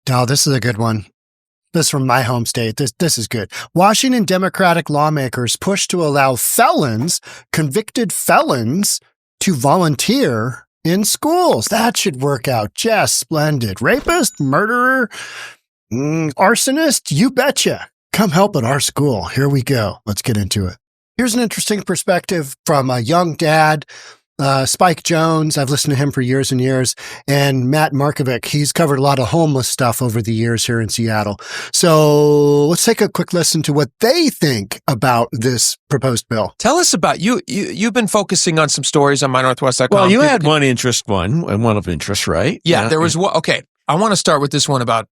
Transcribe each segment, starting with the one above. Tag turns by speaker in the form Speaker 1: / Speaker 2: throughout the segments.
Speaker 1: Oh, this is a good one. This is from my home state. This is good. Washington Democratic lawmakers push to allow felons, convicted felons, to volunteer in schools. That should work out just splendid. Rapist, murderer, arsonist, you betcha. Come help at our school. Here we go. Let's get into it. Here's an interesting perspective from a young dad, Spike Jones. I've listened to him for years and years. And Matt Markovic, he's covered a lot of homeless stuff over the years here in Seattle. So let's take a quick listen to what they think about this proposed bill.
Speaker 2: Tell us about you've been focusing on some stories on mynorthwest.com.
Speaker 3: Well, you had one of interest, right?
Speaker 2: Yeah, there was one. Okay, I want to start with this one about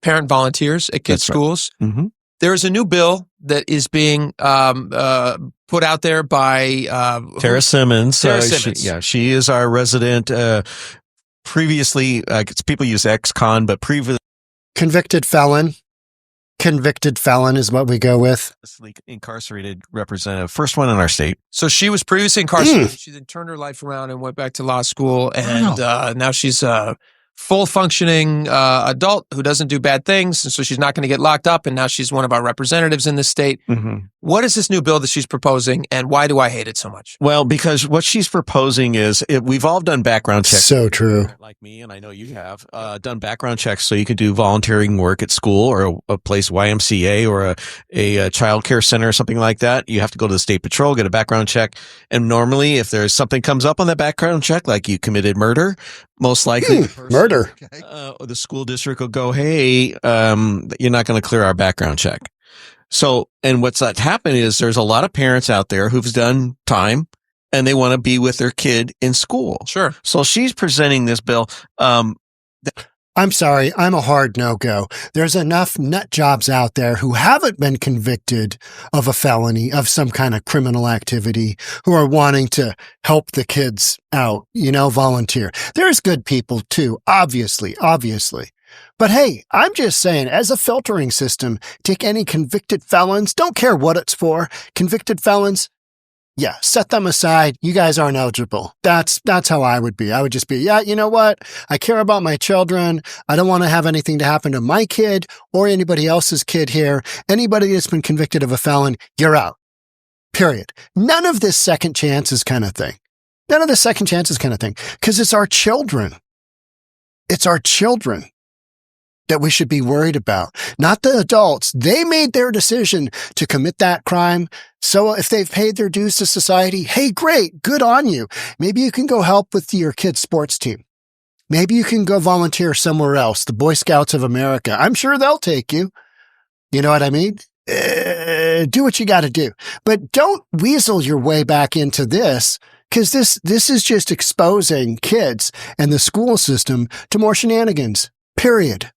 Speaker 2: parent volunteers at kids' schools.
Speaker 3: Right. Mm-hmm.
Speaker 2: There is a new bill that is being put out there by
Speaker 3: Tara Simmons.
Speaker 2: Simmons.
Speaker 3: She is our resident. Previously, people use ex-con, but previously
Speaker 1: Convicted felon. Convicted felon is what we go with.
Speaker 3: Incarcerated representative, first one in our state.
Speaker 2: So she was previously incarcerated. She then turned her life around and went back to law school, and now she's full functioning adult who doesn't do bad things, and so she's not going to get locked up, and now she's one of our representatives in the state.
Speaker 3: Mm-hmm.
Speaker 2: What is this new bill that she's proposing, and why do I hate it so much?
Speaker 3: Well, because what she's proposing is, we've all done babackground checks.
Speaker 1: So true.
Speaker 3: Like me, and I know you have, done background checks so you can do volunteering work at school or a place, YMCA or a child care center or something like that. You have to go to the state patrol, get a background check, and normally if there's something comes up on that background check, like you committed murder, most likely
Speaker 1: murder.
Speaker 3: The school district will go, hey, you're not going to clear our background check. So, and what's happened is there's a lot of parents out there who've done time and they want to be with their kid in school.
Speaker 2: Sure.
Speaker 3: So she's presenting this bill.
Speaker 1: I'm sorry, I'm a hard no-go. There's enough nut jobs out there who haven't been convicted of a felony, of some kind of criminal activity, who are wanting to help the kids out, volunteer. There's good people too, obviously. But hey, I'm just saying, as a filtering system, take any convicted felons, don't care what it's for, convicted felons, yeah, set them aside. You guys aren't eligible. That's how I would be. I would just be, yeah, you know what? I care about my children. I don't want to have anything to happen to my kid or anybody else's kid here. Anybody that's been convicted of a felon, you're out. Period. None of this second chances kind of thing. Because it's our children. It's our children that we should be worried about, not the adults. They made their decision to commit that crime. So if they've paid their dues to society, hey, great, good on you. Maybe you can go help with your kid's sports team. Maybe you can go volunteer somewhere else, the Boy Scouts of America. I'm sure they'll take you. You know what I mean? Do what you got to do. But don't weasel your way back into this, because this is just exposing kids and the school system to more shenanigans, period.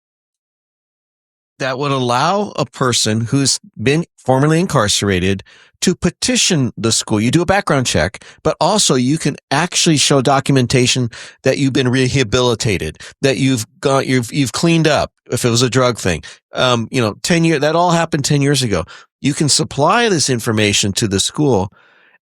Speaker 3: That would allow a person who's been formerly incarcerated to petition the school. You do a background check, but also you can actually show documentation that you've been rehabilitated, that you've cleaned up. If it was a drug thing, 10 years, that all happened 10 years ago. You can supply this information to the school,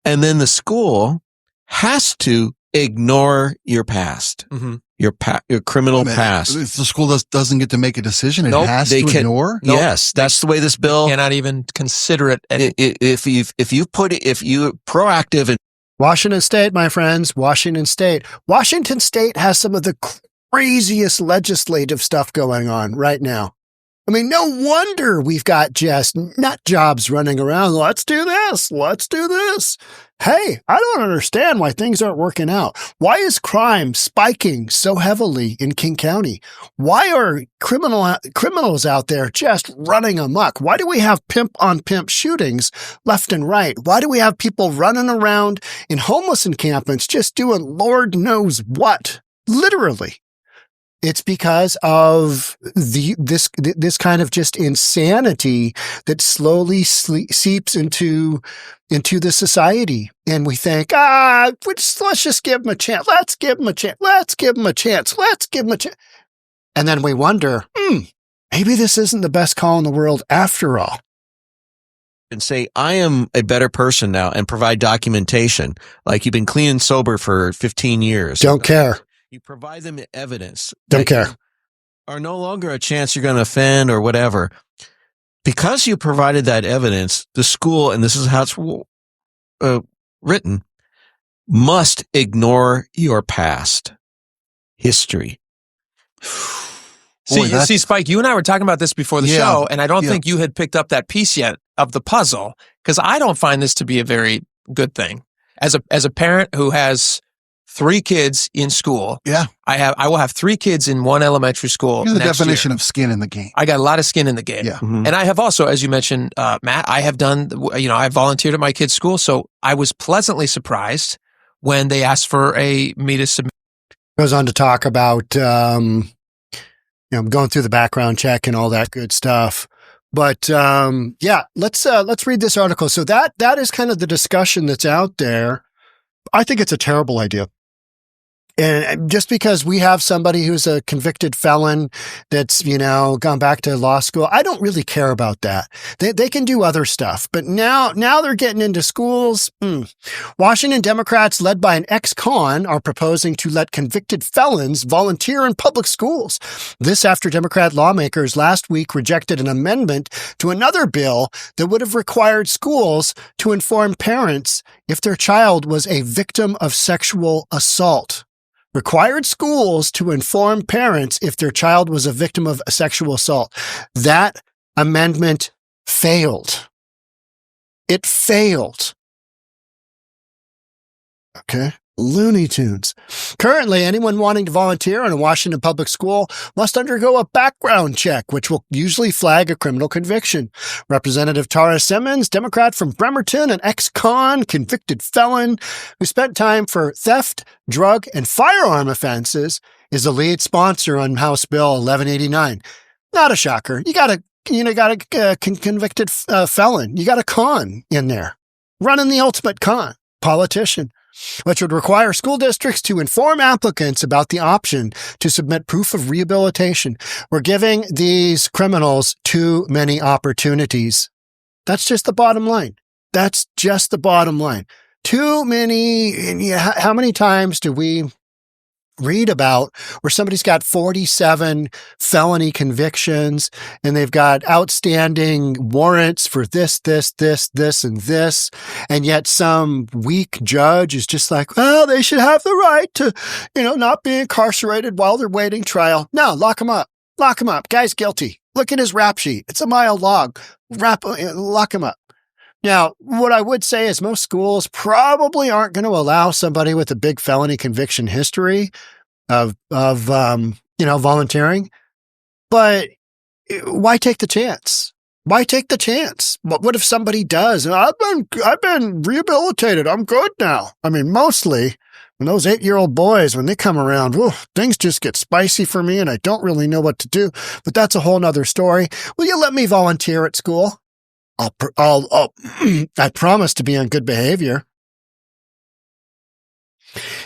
Speaker 3: and then the school has to ignore your past.
Speaker 2: Mm-hmm.
Speaker 3: Your criminal past.
Speaker 4: If the school doesn't get to make a decision, it
Speaker 2: Nope,
Speaker 4: has to ignore?
Speaker 3: Nope. Yes, that's the way this bill.
Speaker 2: Cannot even consider it.
Speaker 3: If you're proactive and
Speaker 1: Washington State, my friends, Washington State. Washington State has some of the craziest legislative stuff going on right now. I mean, no wonder we've got just nut jobs running around. Let's do this. Let's do this. Hey, I don't understand why things aren't working out. Why is crime spiking so heavily in King County? Why are criminals out there just running amok? Why do we have pimp-on-pimp shootings left and right? Why do we have people running around in homeless encampments just doing Lord knows what? Literally. It's because of this kind of just insanity that slowly seeps into the society. And we think, let's just give them a chance. Let's give them a chance. Let's give them a chance. Let's give them a chance. And then we wonder, maybe this isn't the best call in the world after all.
Speaker 3: And say, I am a better person now, and provide documentation. Like you've been clean and sober for 15 years.
Speaker 1: Don't care.
Speaker 3: You provide them evidence.
Speaker 1: Don't care.
Speaker 3: are no longer a chance you're going to offend or whatever. Because you provided that evidence, the school, and this is how it's written, must ignore your past history.
Speaker 4: Boy,
Speaker 2: See, Spike, you and I were talking about this before the
Speaker 4: Yeah.
Speaker 2: show, and I don't
Speaker 4: Yeah.
Speaker 2: think you had picked up that piece yet of the puzzle, because I don't find this to be a very good thing. As a parent who has 3 kids in school,
Speaker 4: Yeah.
Speaker 2: I will have 3 kids in one elementary school.
Speaker 4: Here's the
Speaker 2: next
Speaker 4: definition
Speaker 2: year.
Speaker 4: of skin in the game.
Speaker 2: I got a lot of skin in the game.
Speaker 4: Yeah.
Speaker 3: Mhm.
Speaker 2: And I have also, as you mentioned, Matt, I have done, I volunteered at my kids' school, so I was pleasantly surprised when they asked for me to submit.
Speaker 1: Goes on to talk about, going through the background check and all that good stuff. But, let's read this article. So that is kind of the discussion that's out there. I think it's a terrible idea. And just because we have somebody who's a convicted felon that's, gone back to law school, I don't really care about that. They can do other stuff. But now they're getting into schools. Washington Democrats led by an ex-con are proposing to let convicted felons volunteer in public schools. This after Democrat lawmakers last week rejected an amendment to another bill that would have required schools to inform parents if their child was a victim of sexual assault. Required schools to inform parents if their child was a victim of sexual assault. That amendment failed. It failed. Okay. Looney Tunes. Currently, anyone wanting to volunteer in a Washington public school must undergo a background check, which will usually flag a criminal conviction. Representative Tara Simmons, Democrat from Bremerton, an ex-con, convicted felon who spent time for theft, drug, and firearm offenses, is the lead sponsor on House Bill 1189. Not a shocker. You got a convicted felon. You got a con in there. Running the ultimate con. Politician. Which would require school districts to inform applicants about the option to submit proof of rehabilitation. We're giving these criminals too many opportunities. That's just the bottom line. That's just the bottom line. Too many. How many times do we read about where somebody's got 47 felony convictions and they've got outstanding warrants for this, and this. And yet some weak judge is just like, well, they should have the right to, not be incarcerated while they're waiting trial. No, lock him up. Lock him up. Guy's guilty. Look at his rap sheet. It's a mile long. Lock him up. Now, what I would say is most schools probably aren't going to allow somebody with a big felony conviction history of volunteering. But why take the chance? Why take the chance? What if somebody does? I've been rehabilitated. I'm good now. I mean, mostly when those 8-year-old boys, when they come around, things just get spicy for me and I don't really know what to do. But that's a whole nother story. Will you let me volunteer at school? I promise to be on good behavior.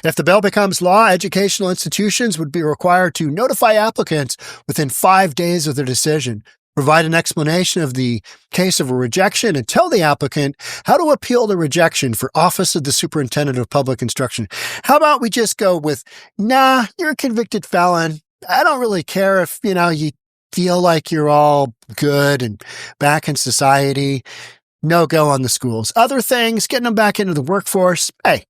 Speaker 1: If the bill becomes law, educational institutions would be required to notify applicants within 5 days of their decision, provide an explanation of the case of a rejection, and tell the applicant how to appeal the rejection for Office of the Superintendent of Public Instruction. How about we just go with, nah, you're a convicted felon. I don't really care if, you feel like you're all good and back in society. No go on the schools. Other things, getting them back into the workforce. Hey,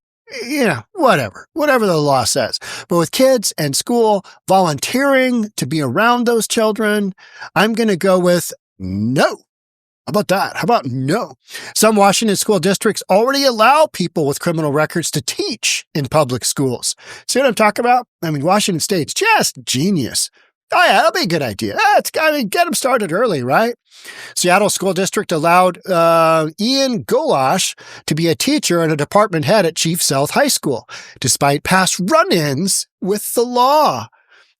Speaker 1: whatever the law says. But with kids and school, volunteering to be around those children, I'm going to go with no. How about that? How about no? Some Washington school districts already allow people with criminal records to teach in public schools. See what I'm talking about? I mean, Washington State's just genius. Oh, yeah, that'll be a good idea. Get them started early, right? Seattle School District allowed 𝗪𝗏𝗄𝗧𝗛 to be a teacher and a department head at Chief Sealth High School, despite past run-ins with the law.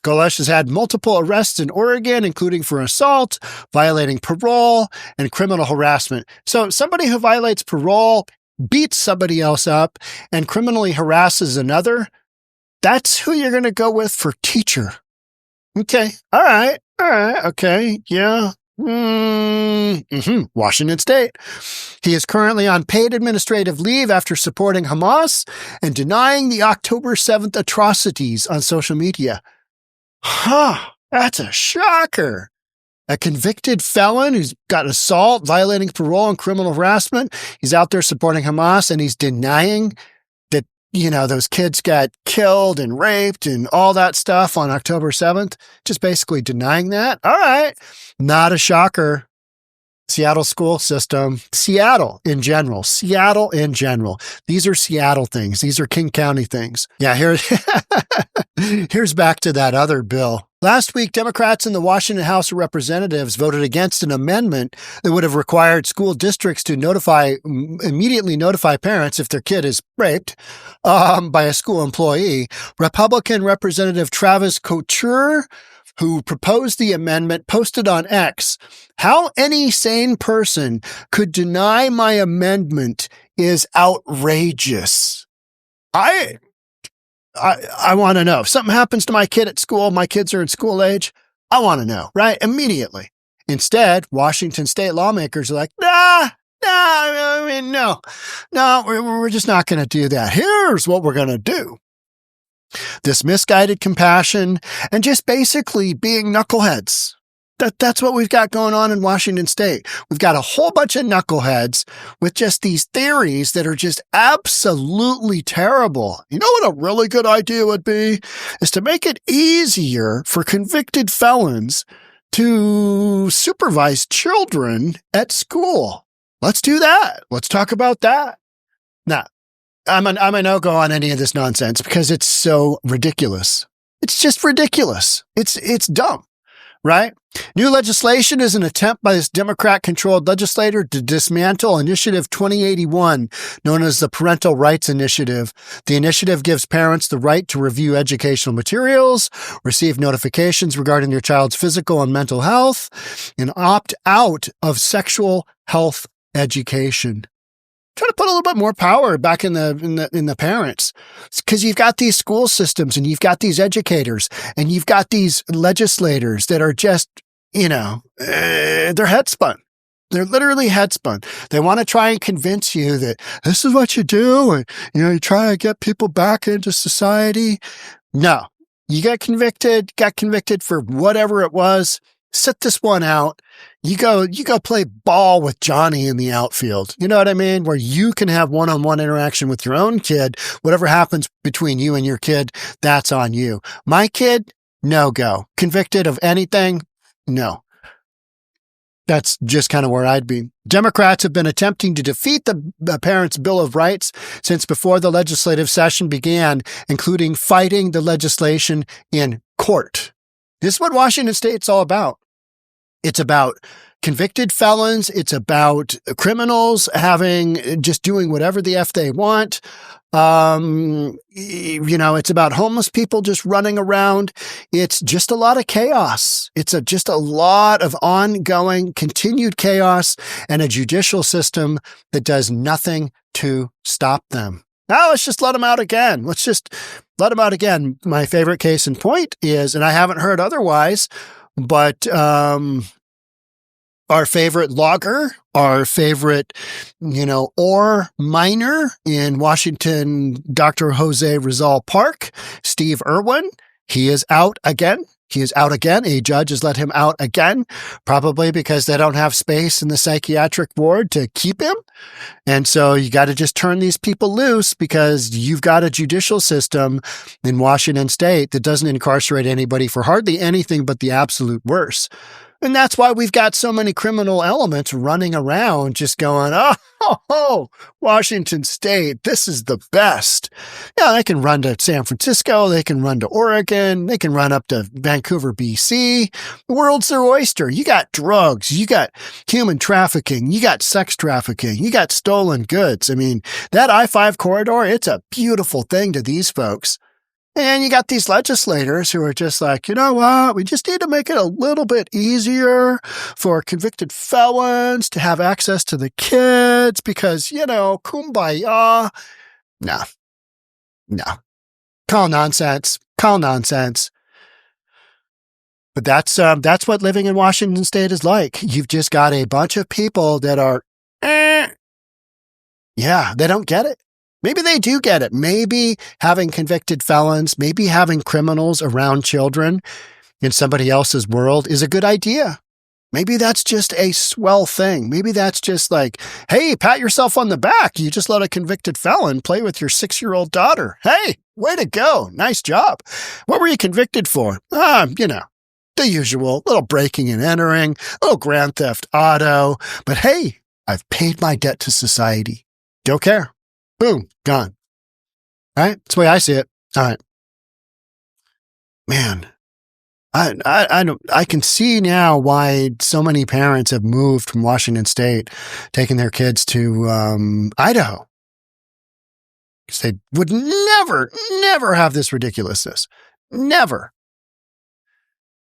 Speaker 1: 𝗏𝗧𝗛 has had multiple arrests in Oregon, including for assault, violating parole, and criminal harassment. So somebody who violates parole, beats somebody else up, and criminally harasses another, that's who you're going to go with for teacher. Okay. All right. Okay. Yeah. Washington State. He is currently on paid administrative leave after supporting Hamas and denying the October 7th atrocities on social media. That's a shocker. A convicted felon who's got assault, violating parole, and criminal harassment. He's out there supporting Hamas, and he's denying that, those kids got killed and raped and all that stuff on October 7th. Just basically denying that. All right. Not a shocker. Seattle school system, Seattle in general. These are Seattle things. These are King County things. Yeah, here's back to that other bill. Last week, Democrats in the Washington House of Representatives voted against an amendment that would have required school districts to immediately notify parents if their kid is raped by a school employee. Republican Representative Travis Couture, who proposed the amendment, posted on X, "How any sane person could deny my amendment is outrageous." I want to know. If something happens to my kid at school, my kids are in school age, I want to know, right? Immediately. Instead, Washington state lawmakers are like, no, we're just not going to do that. Here's what we're going to do. This misguided compassion and just basically being knuckleheads. That's what we've got going on in Washington state. We've got a whole bunch of knuckleheads with just these theories that are just absolutely terrible. You know what a really good idea would be? Is to make it easier for convicted felons to supervise children at school. Let's do that. Let's talk about that. Now, I'm a no-go on any of this nonsense because it's so ridiculous. It's just ridiculous. It's dumb, right? New legislation is an attempt by this Democrat-controlled legislator to dismantle Initiative 2081, known as the Parental Rights Initiative. The initiative gives parents the right to review educational materials, receive notifications regarding their child's physical and mental health, and opt out of sexual health education. Try to put a little bit more power back in the parents, because you've got these school systems and you've got these educators and you've got these legislators that are just, they're head spun. They're literally head spun. They want to try and convince you that this is what you do, and you try to get people back into society. No, you got convicted for whatever it was. Sit this one out. You go play ball with Johnny in the outfield. You know what I mean? Where you can have one-on-one interaction with your own kid. Whatever happens between you and your kid, that's on you. My kid, no go. Convicted of anything? No. That's just kind of where I'd be. Democrats have been attempting to defeat the Parents' Bill of Rights since before the legislative session began, including fighting the legislation in court. This is what Washington State's all about. It's about convicted felons. It's about criminals just doing whatever the F they want. It's about homeless people just running around. It's just a lot of chaos. It's just a lot of ongoing, continued chaos and a judicial system that does nothing to stop them. Now let's just let them out again. Let's just let them out again. My favorite case in point is, and I haven't heard otherwise, but our favorite logger, our favorite, ore miner in Washington, Dr. Jose Rizal Park, Steve Irwin, he is out again. A judge has let him out again, probably because they don't have space in the psychiatric ward to keep him. And so you got to just turn these people loose because you've got a judicial system in Washington state that doesn't incarcerate anybody for hardly anything but the absolute worst. And that's why we've got so many criminal elements running around just going, oh, Washington State, this is the best. Yeah, they can run to San Francisco. They can run to Oregon. They can run up to Vancouver, BC. The world's their oyster. You got drugs. You got human trafficking. You got sex trafficking. You got stolen goods. I mean, that I-5 corridor, it's a beautiful thing to these folks. And you got these legislators who are just like, you know what? We just need to make it a little bit easier for convicted felons to have access to the kids because, kumbaya. No. Call nonsense. But that's what living in Washington State is like. You've just got a bunch of people that are, they don't get it. Maybe they do get it. Maybe having convicted felons, maybe having criminals around children in somebody else's world is a good idea. Maybe that's just a swell thing. Maybe that's just like, hey, pat yourself on the back. You just let a convicted felon play with your 6-year-old daughter. Hey, way to go. Nice job. What were you convicted for? The usual, little breaking and entering, little grand theft auto. But hey, I've paid my debt to society. Don't care. Boom, gone. All right? That's the way I see it. All right. Man. I can see now why so many parents have moved from Washington State, taking their kids to Idaho. Because they would never have this ridiculousness. Never.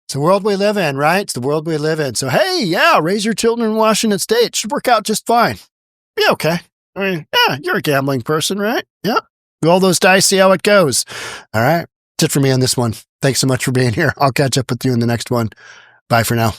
Speaker 1: It's the world we live in, right? It's the world we live in. So, hey, yeah, raise your children in Washington State. Should work out just fine. Be okay. I mean, yeah, you're a gambling person, right? Yeah. Roll those dice, see how it goes. All right. That's it for me on this one. Thanks so much for being here. I'll catch up with you in the next one. Bye for now.